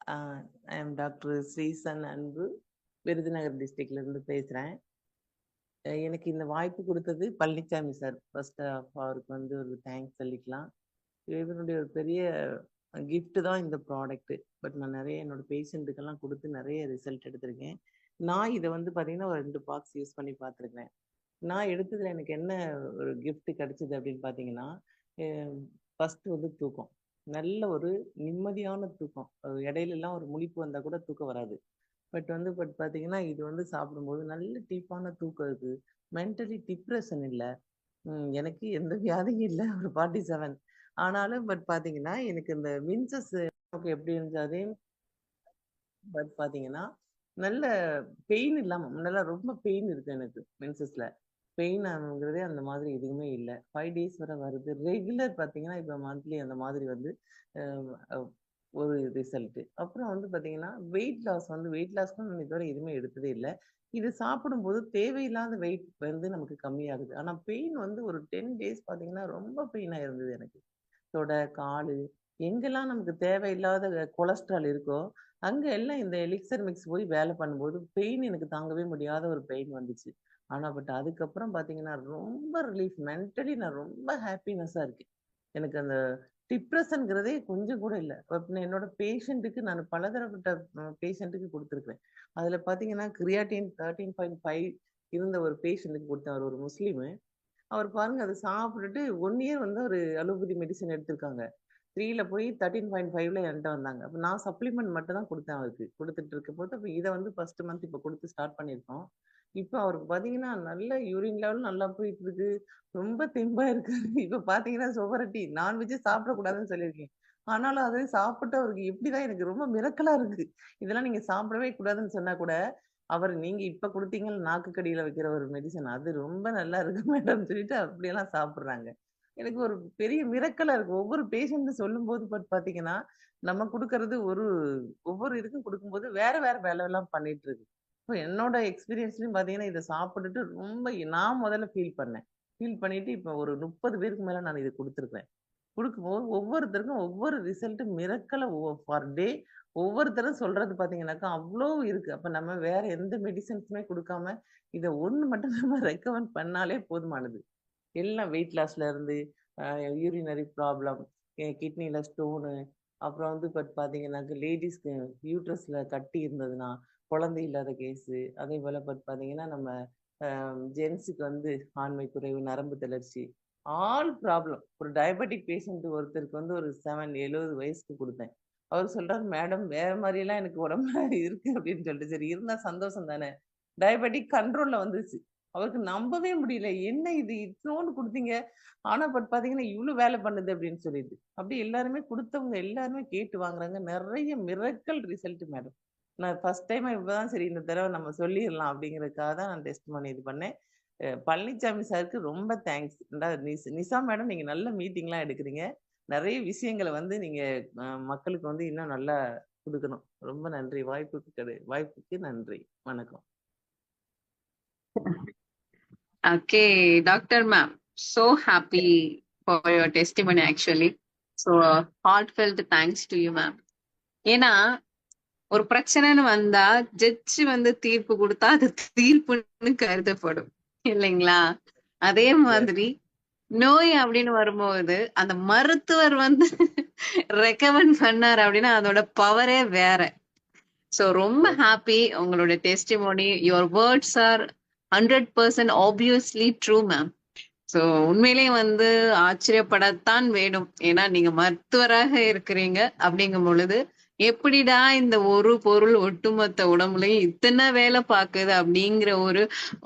I am doctor Sreesan அன்பு, விருதுநகர் டிஸ்ட்ரிக்ட்ல இருந்து பேசுறேன். எனக்கு இந்த வாய்ப்பு குடுத்தது பழனிச்சாமி சார். ஃபர்ஸ்ட் ஆஃப் அவருக்கு வந்து ஒரு தேங்க்ஸ் சொல்லிக்கலாம். இவருடைய ஒரு பெரிய கிஃப்ட் தான் இந்த ப்ராடக்ட். பட் நான் நெறைய என்னோட பேஷண்ட்டுக்கெல்லாம் குடுத்து நெறைய ரிசல்ட் எடுத்திருக்கேன். நான் இத வந்து பார்த்தீங்கன்னா, ஒரு 2 பாக்ஸ் யூஸ் பண்ணி பார்த்துருக்கிறேன். நான் எடுத்ததுல எனக்கு என்ன ஒரு கிஃப்ட் கிடைச்சது அப்படின்னு பார்த்தீங்கன்னா, அ ஃபர்ஸ்ட் வந்து தூக்கம். நல்ல ஒரு நிம்மதியான தூக்கம். இடையிலலாம் ஒரு முழிப்பு வந்தா கூட தூக்கம் வராது. பட் பார்த்தீங்கன்னா, இது வந்து சாப்பிடும்போது நல்ல டீப்பான தூக்கம் இருக்கு. மென்டலி டிப்ரஷன் இல்ல. எனக்கு எந்த வியாதியும் இல்ல. ஒரு 47. ஆனாலும் பார்த்தீங்கன்னா, எனக்கு இந்த மின்சஸ் எப்படி இருந்துச்சு அதே பார்த்தீங்கன்னா, நல்ல பெயின் இல்லாம முன்னெல்லாம் ரொம்ப பெயின் இருக்கு எனக்கு மென்சஸ்ல. பெயின் ஆகுங்கிறதே அந்த மாதிரி எதுவுமே இல்ல. 5 டேஸ் வரை வருது. ரெகுலர் பார்த்தீங்கன்னா, இப்ப மந்த்லி அந்த மாதிரி வந்து அ அ ஒரு ரிசல்ட். அப்புறம் வந்து பார்த்தீங்கன்னா, வெயிட் லாஸ்க்கும் நான் இதுவரை எதுவுமே எடுத்ததே இல்ல. இது சாப்பிடும்போது தேவையில்லாத வெயிட் வந்து நமக்கு கம்மியாகுது. ஆனா பெயின் வந்து ஒரு 10 டேஸ் பார்த்தீங்கன்னா, ரொம்ப பெயினா இருந்தது எனக்கு. தொடை, காலு எங்கெல்லாம் நமக்கு தேவையில்லாத கொலஸ்ட்ரால் இருக்கோ, அங்க எல்லாம் இந்த எலிக்சர் மிக்ஸ் போய் வேலை பண்ணும்போது, பெயின் எனக்கு தாங்கவே முடியாத ஒரு பெயின் வந்துச்சு. ஆனா அதுக்கப்புறம் பார்த்தீங்கன்னா, ரொம்ப ரிலீஃப் மென்டலி நான் ரொம்ப ஹேப்பினஸ்ஸா இருக்கேன். எனக்கு அந்த டிப்ரஷன்ங்கிறதே கொஞ்சம் கூட இல்ல. என்னோட பேஷண்ட்டுக்கு நான் பலதரப்பட்ட பேஷண்ட்டுக்கு குடுத்துருக்கிறேன். அதுல பார்த்தீங்கன்னா, கிரியாட்டின் 13.5 இருந்த ஒரு பேஷண்ட்டுக்கு குடுத்தேன். அவர் ஒரு முஸ்லீமு. அவர் பாருங்க அத சாப்பிட்டுட்டு 1 இயர் வந்து அவரு அலோபதி மெடிசின் எடுத்திருக்காங்க. 3ல போய் 13.5ல என்ட்ட வந்தாங்க. அப்ப நான் சப்ளிமெண்ட் மட்டும் தான் குடுத்தேன் அவருக்கு. குடுத்துட்டு இருக்கும்போது, அப்ப இத வந்து ஃபர்ஸ்ட் மந்த் இப்ப குடுத்து ஸ்டார்ட் பண்ணியிருக்கோம். இப்ப அவருக்கு பார்த்தீங்கன்னா, நல்ல யூரின் லெவல் நல்லா போயிட்டு இருக்கு. ரொம்ப தெம்பா இருக்காரு. இப்ப பார்த்தீங்கன்னா, சுவரொட்டி நான்வெஜ்ஜே சாப்பிடக்கூடாதுன்னு சொல்லியிருக்கேன். ஆனாலும் அத சாப்பிட்டு அவருக்கு எப்படிதான் எனக்கு ரொம்ப மிரக்கலா இருக்கு. இதெல்லாம் நீங்க சாப்பிடவே கூடாதுன்னு சொன்னா கூட, அவரு நீங்க இப்ப குடுத்தீங்கல்ல நாக்குக்கடியில வைக்கிற ஒரு மெடிசின், அது ரொம்ப நல்லா இருக்கு மேடம்ன்னு சொல்லிட்டு அப்படியெல்லாம் சாப்பிடுறாங்க. எனக்கு ஒரு பெரிய மிரக்கலா இருக்கு. ஒவ்வொரு பேஷண்ட்டும் சொல்லும்போது பார்த்தீங்கன்னா, நம்ம குடுக்கறது ஒவ்வொரு இதுக்கும் குடுக்கும்போது வேற வேற வேலைலாம் பண்ணிட்டு இருக்கு. இப்ப என்னோட எக்ஸ்பீரியன்ஸ்லயும் பார்த்தீங்கன்னா, இத சாப்பிட்டுட்டு ரொம்ப நான் முதல்ல ஃபீல் பண்ணேன். ஃபீல் பண்ணிட்டு இப்ப ஒரு 30 பேருக்கு மேல நான் இத குடுத்துருக்கேன். குடுக்கும்போது ஒவ்வொருத்தருக்கும் ஒவ்வொரு ரிசல்ட் மிரக்கலா பர் டே ஒவ்வொருத்தரும் சொல்றது பார்த்தீங்கன்னாக்கா, அவ்ளோ இருக்கு. அப்ப நம்ம வேற எந்த மெடிசின்ஸுமே குடுக்காம, இத ஒண்ணு மட்டும் நம்ம ரெக்கமெண்ட் பண்ணாலே போதுமானது. எல்லாம் வெயிட் லாஸ்ல இருந்து அ யூரினரி ப்ராப்ளம், கிட்னில ஸ்டோனு, அப்புறம் வந்து பார்த்தீங்கன்னாக்க லேடீஸ்க்கு யூட்ரஸ்ல கட்டி இருந்ததுன்னா, குழந்தை இல்லாத கேஸு, அதேபோல பார்த்தீங்கன்னா, நம்ம ஜென்ஸுக்கு வந்து ஆண்மை குறைவு, நரம்பு தளர்ச்சி, ஆல் ப்ராப்ளம். ஒரு டயபெட்டிக் பேஷண்ட் ஒருத்தருக்கு வந்து ஒரு 70 வயசுக்கு குடுத்தேன். அவரு சொல்றாரு, "மேடம் வேற மாரியெல்லாம் எனக்கு உடம்புல இருக்கு" அப்படின்னு சொல்லிட்டு. சரி இருந்தா சந்தோஷம் தானே. டயபெட்டிக் கண்ட்ரோல்ல வந்துருச்சு. அவருக்கு நம்பவே முடியல. "என்ன இது இத்துணூண்டு குடுத்தீங்க. ஆனா பார்த்தீங்கன்னா, இவ்ளோ வேலை பண்ணுது" அப்படின்னு சொல்லிட்டு. அப்படி எல்லாருமே குடுத்தவங்க எல்லாருமே கேட்டு வாங்குறாங்க. நெறைய மிரக்கிள் ரிசல்ட் மேடம். நான் ஃபர்ஸ்ட் டைமா இப்பதான் சரி இந்த தடவ நம்ம சொல்லிர்லாம் அப்படிங்கிறதுக்காக தான் நான் டெஸ்டிமோனி இது பண்ணேன். பழனிச்சாமி சாருக்கு ரொம்ப தேங்க்ஸ். நிசா மேடம் நீங்க நல்ல மீட்டிங்லாம் எடுக்குறீங்க. நெறைய விஷயங்கள வந்து நீங்க மக்களுக்கு வந்து இன்னும் நல்லா குடுக்கணும். ரொம்ப நன்றி. வாய்ப்புக்கு நன்றி. வணக்கம். Okay, Dr. Ma'am, so happy for your testimony actually. So heartfelt thanks to you, ma'am. ஏன்னா ஒரு பிரச்சனைன்னு வந்தா ஜட்ஜி வந்து தீர்ப்பு கொடுத்தா அது தீர்ப்புன்னு கருதப்படும் இல்லைங்களா? அதே மாதிரி நோய் அப்படின்னு வரும்போது அந்த மருத்துவர் வந்து ரெக்கமெண்ட் பண்ணாரு அப்படின்னா அதோட பவரே வேற. சோ ரொம்ப ஹாப்பி உங்களோட testimony. Your words R 100% obviously true ma'am. So உண்மையிலேயே வந்து ஆச்சரியப்படத்தான் வேணும். ஏன்னா நீங்க மருத்துவராக இருக்கிறீங்க அப்படிங்கும் பொழுது எப்படிடா இந்த ஒரு பொருள் ஒட்டுமொத்த உடம்புலயும் இத்தனை வேலை பாக்குது அப்படிங்கிற ஒரு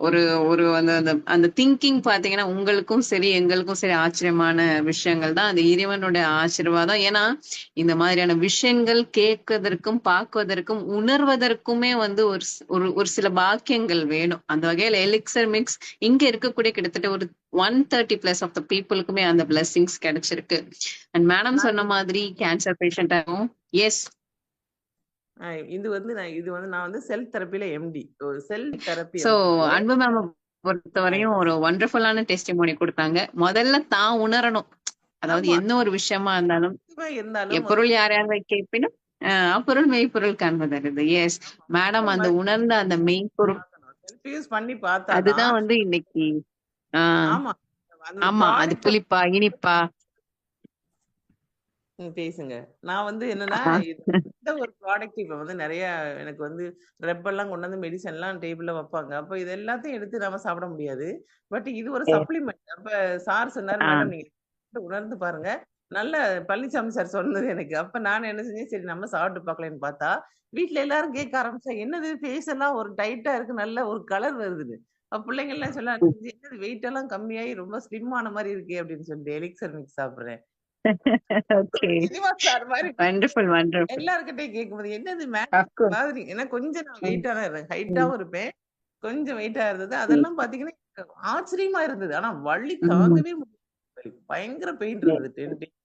ஒரு ஒரு அந்த அந்த அந்த திங்கிங் பாத்தீங்கன்னா உங்களுக்கும் சரி எங்களுக்கும் சரி ஆச்சரியமான விஷயங்கள் தான். அந்த இறைவனுடைய ஆசீர்வாதம். ஏன்னா இந்த மாதிரியான விஷயங்கள் கேட்கதற்கும் பார்க்குவதற்கும் உணர்வதற்குமே வந்து ஒரு சில பாக்கியங்கள் வேணும். அந்த வகையில எலிக்சர் மிக்ஸ் இங்க இருக்கக்கூடிய கிட்டத்தட்ட ஒரு 130+ ஆஃப் த பீப்புளுக்குமே அந்த பிளெஸிங்ஸ் கிடைச்சிருக்கு. அண்ட் மேடம் சொன்ன மாதிரி கேன்சர் பேஷண்டாகவும் எஸ் இது வந்து நான் வந்து செல் தெரப்பில MD. Cell therapy so MD. Anbu ma'am பொறுத்தவரையும் ஒரு வண்டர்ஃபுல்லான டெஸ்டிமோனி கொடுத்தாங்க. முதல்ல தான் உணரணும். அதாவது ஆமா. என்ன ஒரு விஷயமா இருந்தாலும் இருந்தாலும் எப்பொருள் யார் யார் வைக்க இருப்பினும் அப்பொருள் மெய்ப்பொருள் காண்பதறிது. எஸ். ஆமா. மேடம் அந்த அந்த மாதிரி உணர்ந்த அந்த மெய்ப்பொருள் பார்க்கணும். செல்ஃப் யூஸ் பண்ணி பார்த்தா தான் அதுதான் வந்து இன்னைக்கு ஆ ஆமா. அந்த ஆமா. அது ப்ராடக்ட்ட புளிப்பா, இனிப்பா? பேசுங்க. நான் வந்து என்னன்னா, ஆ. இந்த ஒரு ப்ராடக்ட் இப்ப வந்து நெறைய எனக்கு வந்து ரெப்பெல்லாம் கொண்டு வந்து மெடிசன்லாம் டேபிள்ல வப்பாங்க. அப்ப இது எல்லாத்தையும் எடுத்து நம்ம சாப்பிட முடியாது. பட் இது ஒரு எஸ். சப்ளிமெண்ட். அப்ப சார் சொன்னாரு, ஆ. "மேடம் நீங்க உணர்ந்து பாருங்க." நல்ல பழனிசாமி சார் சொன்னது எனக்கு. அப்ப நான் என்ன செஞ்சேன், சரி நம்ம சாப்பிட்டு பார்க்கலான்னு பார்த்தா, வீட்ல எல்லாரும் கேட்க ஆரம்பிச்சாங்க. "என்னது ஃபேஸ் எல்லாம் ஒரு டைட்டா இருக்கு. நல்ல ஒரு கலர் வருதுன்னு." அப்ப பிள்ளைங்கலாம் சொல்ல ஆரம்பிச்சுச்சு, "என்னது வெயிட் எல்லாம் கம்மியாயி ரொம்ப ஸ்லிம் ஆன மாரி இருக்கே!" அப்படின்னு சொல்லிட்டு எலிக்சர் மிக்ஸ் சாப்பிடுறேன். ஓகே. சீனிவாஸ் சார் மாரி வண்டர்ஃபுல், வண்டர்ஃபுல். எல்லார்கிட்டயும் கேட்கும்போது, என்னது ஆஃப் கோர்ஸ். மாதிரி ஏன்னா கொஞ்சம் நான் ம். வெயிட்டா தான் இருந்தேன். ம். ஹைட்டாவும் இருப்பேன். கொஞ்சம் வெயிட்டா இருந்தது. ம். அதெல்லாம் பார்த்தீங்கன்னா, எனக்கு ஆச்சரியமா இருந்தது. ஆனா வலி ம். தாங்கவே முடியல. பயங்கர பெயின் எஸ். இருந்தது 10 டேஸ்.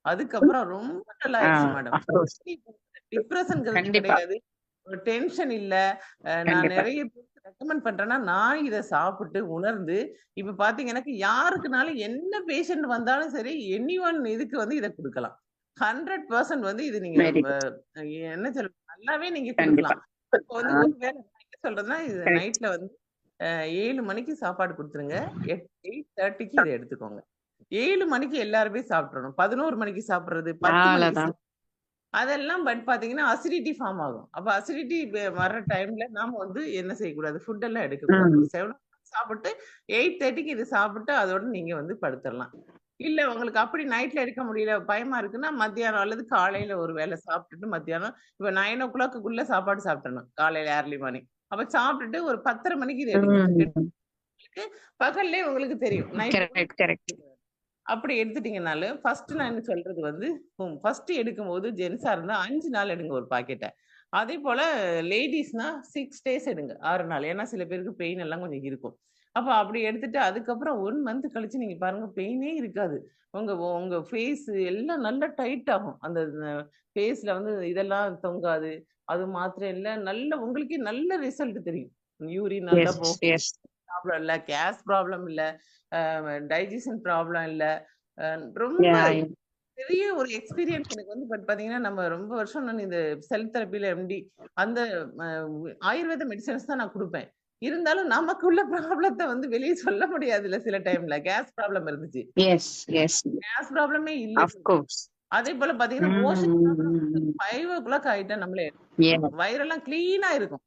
அதுக்கப்புறம் ரொம்ப நல்லா ஆ. ஆயிருச்சு மேடம். Of course. டிப்ரஷன்ங்கிறதே கண்டிப்பா, கிடையாது. ஒரு டென்ஷன் இல்ல. நான் கண்டிப்பா. நெறைய பேருக்கு ரெக்கமெண்ட் பண்றேன்னா, நான் இத சாப்பிட்டு உணர்ந்து, இப்ப பார்த்தீங்க எனக்கு யாருக்குனாலும் என்ன பேஷண்ட் வந்தாலும் சரி, எனி ஒன் இதுக்கு வந்து இத குடுக்கலாம். 100% வந்து இது நீங்க வெரி குட். என்ன சொல்றது? நல்லாவே நீங்க கண்டிப்பா. குடுக்கலாம். இப்போ வந்து ஆ. ஒரு வேள நான் என்ன சொல்றேன்னா, இது கரெக்ட். நைட்ல வந்து 7 மணிக்கு சாப்பாடு குடுத்துருங்க. 8:30க்கு இத எடுத்துக்கோங்க. 7 மணிக்கு எல்லாருமே சாப்ட்டுறணும். 11 மணிக்கு சாப்பிடுறது, 10 மணிக்கு அவ்வளதான். அதெல்லாம் பட் பார்த்தீங்கன்னா, அசிடிட்டி ஃபார்ம் ஆகும். அப்ப அசிடிட்டி வர்ற டைம்ல நாம வந்து என்ன செய்யக்கூடாது? ஃபுட் எல்லாம் எடுக்கக்கூடாது. ஒரு ம். 7 சாப்பிட்டு 8:30க்கு இது சாப்பிட்டு அதோட நீங்க வந்து படுத்துறலாம். இல்ல உங்களுக்கு அப்படி நைட்ல எடுக்க முடியல, பயமா இருக்குன்னா, மத்தியானம் அல்லது காலையில ஒரு வேளை சாப்பிட்டுட்டு மத்தியானம் இப்ப 9:00க்குள்ள சாப்பாடு சாப்பிட்டுறணும். காலையில ஏர்லி மார்னிங். அப்ப சாப்பிட்டுட்டு ஒரு 10:30 மணிக்கு இத எடுங்க. ம். பகல்லே உங்களுக்கு தெரியும். Night correct, correct. அப்படி எடுத்துட்டீங்கனாலும், ஃபர்ஸ்ட் நான் என்ன சொல்றது வந்து, ஃபர்ஸ்ட் எடுக்கும்போது ஜென்ஸா இருந்தா 5 நாள் எடுங்க ஒரு பாக்கெட்ட. அதேபோல லேடீஸ்னா 6 டேஸ் எடுங்க. 6 நாள். ஏன்னா சில பேருக்கு பெயின் எல்லாம் கொஞ்சம் இருக்கும். அப்ப அப்படி எடுத்துட்டு அதுக்கப்புறம் 1 மந்த் கழிச்சு நீங்க பாருங்க பெயினே இருக்காது. உங்க உங்க ஃபேஸ் எல்லாம் நல்லா டைட் ஆகும். அந்த ஃபேஸ்ல வந்து இதெல்லாம் தொங்காது. அது மாத்திரம் இல்ல, நல்ல உங்களுக்கே நல்ல ரிசல்ட் தெரியும். யூரின் நல்லா எஸ், போகும். எஸ். ப்ராப்ளம் இல்ல, கேஸ் ப்ராப்ளம் இல்ல, டைஜஷன் ப்ராப்ளம் இல்ல. அ ரொம்ப யாஹ்! பெரிய ஒரு எக்ஸ்பீரியன்ஸ் எனக்கு வந்து பார்த்தீங்கன்னா, நம்ம ரொம்ப வருஷம் நான் இந்த செல் தெரப்பில எம்டி அந்த அ ஆயுர்வேத மெடிசின்ஸ் தான் நான் குடுப்பேன். இருந்தாலும் நமக்குள்ள ப்ராப்ளத்த வந்து வெளிய சொல்ல முடியாதுல்ல சில டைம்ல. கேஸ் ப்ராப்ளம் இருந்துச்சு. Yes, yes. கேஸ் ப்ராப்ளமே இல்ல ஆஃப் கோர்ஸ். அதேபோல பார்த்தீங்கன்னா, ம், மோஷன் ம், ப்ராப்ளம் ம், ம். 5:00 ஆயிட்டா நம்மளே எஸ். வயிறெல்லாம் கிளீனா இருக்கும்.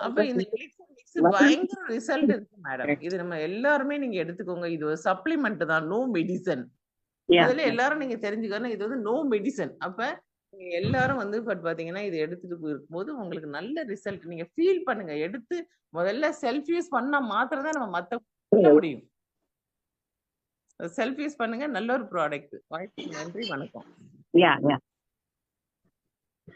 அப்ப இந்த எலிக்ஸிர் மிக்ஸ் பயங்கர ரிசல்ட் இருக்கு மேடம். கரெக்ட். இது நம்ம எல்லாருமே நீங்க எடுத்துக்கோங்க. இது ஒரு சப்ளிமெண்ட் தான். No medicine. யாஹ்! முதல்ல எல்லாரும் நீங்க தெரிஞ்சுக்கணும். இது வந்து நோ மெடிசின். அப்ப நீங்க எல்லாரும் வந்து பார்த்தீங்கன்னா, இத எடுத்துட்டு இருக்கும்போது உங்களுக்கு நல்ல ரிசல்ட் நீங்க ஃபீல் பண்ணுங்க. எடுத்து முதல்ல செல்ஃப் யூஸ் பண்ணா மாத்திரம் தான் நம்ம மத்தவங்களுக்கு சொல்ல முடியும். செல்ஃப் யூஸ் பண்ணுங்க. நல்ல ஒரு ப்ராடக்ட். வாய்ப்புக்கு நன்றி. வணக்கம். Yeah! Yeah!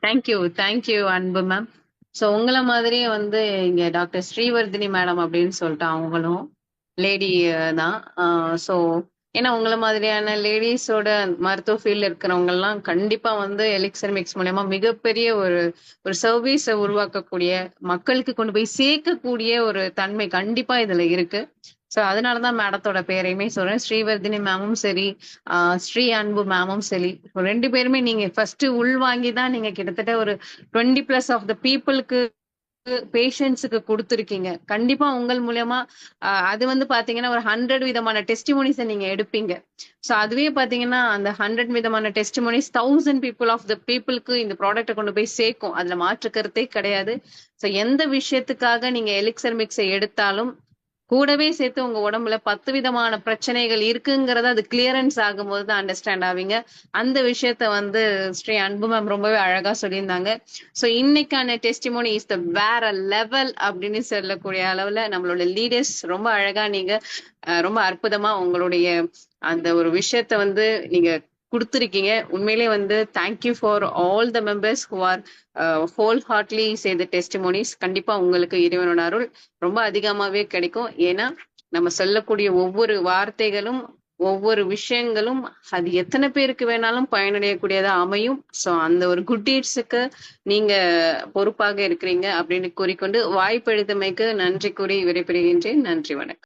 Thank you. Thank you அன்பு மேம். ஸோ உங்கள மாதிரியே வந்து இங்க டாக்டர் ஸ்ரீவர்தினி மேடம் அப்படின்னு சொல்லிட்டு அவங்களும் லேடி தான். ஸோ ஏன்னா உங்கள மாதிரியான லேடீஸோட மருத்துவ ஃபீல்ட்ல இருக்கிறவங்கலாம் கண்டிப்பா வந்து எலிக்சர் மிக்ஸ் மூலியமா மிகப்பெரிய ஒரு ஒரு சர்வீஸ உருவாக்கக்கூடிய, மக்களுக்கு கொண்டு போய் சேர்க்கக்கூடிய ஒரு தன்மை கண்டிப்பா இதுல இருக்கு. ஸோ அதனால தான் மேடத்தோட பேரையுமே சொல்றேன். ஸ்ரீவர்தினி மேமும் சரி, ஸ்ரீ அன்பு மேமும் சரி, 2 பேருமே நீங்க ஃபர்ஸ்ட் உள்வாங்கி தான் நீங்க கிட்டத்தட்ட ஒரு 20+ ஆஃப் த பீப்பிளுக்கு பேஷண்ட்ஸுக்கு குடுத்துருக்கீங்க. கண்டிப்பா உங்கள் மூலியமா அது வந்து பாத்தீங்கன்னா, ஒரு 100 விதமான டெஸ்டிமோனிஸ நீங்க எடுப்பீங்க. சோ அதுவே பாத்தீங்கன்னா, அந்த 100 விதமான டெஸ்டிமோனிஸ் 1000 பீப்பிள் ஆஃப் த பீப்பிளுக்கு இந்த ப்ராடக்ட்ட கொண்டு போய் சேர்க்கும். அதுல மாற்று கருத்தே கிடையாது. சோ எந்த விஷயத்துக்காக நீங்க எலிக்சர் மிக்ஸ எடுத்தாலும், கூடவே சேர்த்து உங்க உடம்புல 10 விதமான பிரச்சனைகள் இருக்குங்கிறத அது கிளியரன்ஸ் ஆகும்போது தான் அண்டர்ஸ்டாண்ட் ஆவீங்க. அந்த விஷயத்த வந்து ஸ்ரீ அன்பு மேம் ரொம்பவே அழகா சொல்லியிருந்தாங்க. சோ இன்னைக்கான டெஸ்டிமோனி இஸ் த வேற லெவல் அப்படின்னு சொல்லக்கூடிய அளவுல நம்மளோட லீடர்ஸ் ரொம்ப அழகா நீங்க ரொம்ப அற்புதமா உங்களுடைய அந்த ஒரு விஷயத்த வந்து நீங்க குடுத்திருக்கீங்க. உண்மையிலே வந்து thank you for all the members who are wholeheartedly say the testimonies. கண்டிப்பா உங்களுக்கு இறைவனோட அருள் ரொம்ப அதிகமாவே கிடைக்கும். ஏன்னா நம்ம சொல்லக்கூடிய ஒவ்வொரு வார்த்தைகளும் ஒவ்வொரு விஷயங்களும் அது எத்தனை பேருக்கு வேணாலும் பயனடையக்கூடியதா அமையும். சோ அந்த ஒரு குட் டீட்ஸுக்கு நீங்க பொறுப்பாக இருக்கிறீங்க அப்படின்னு கூறிக்கொண்டு வாய்ப்பெழுத்தமைக்கு நன்றி கூறி விடைபெறுகின்றேன். நன்றி, வணக்கம்.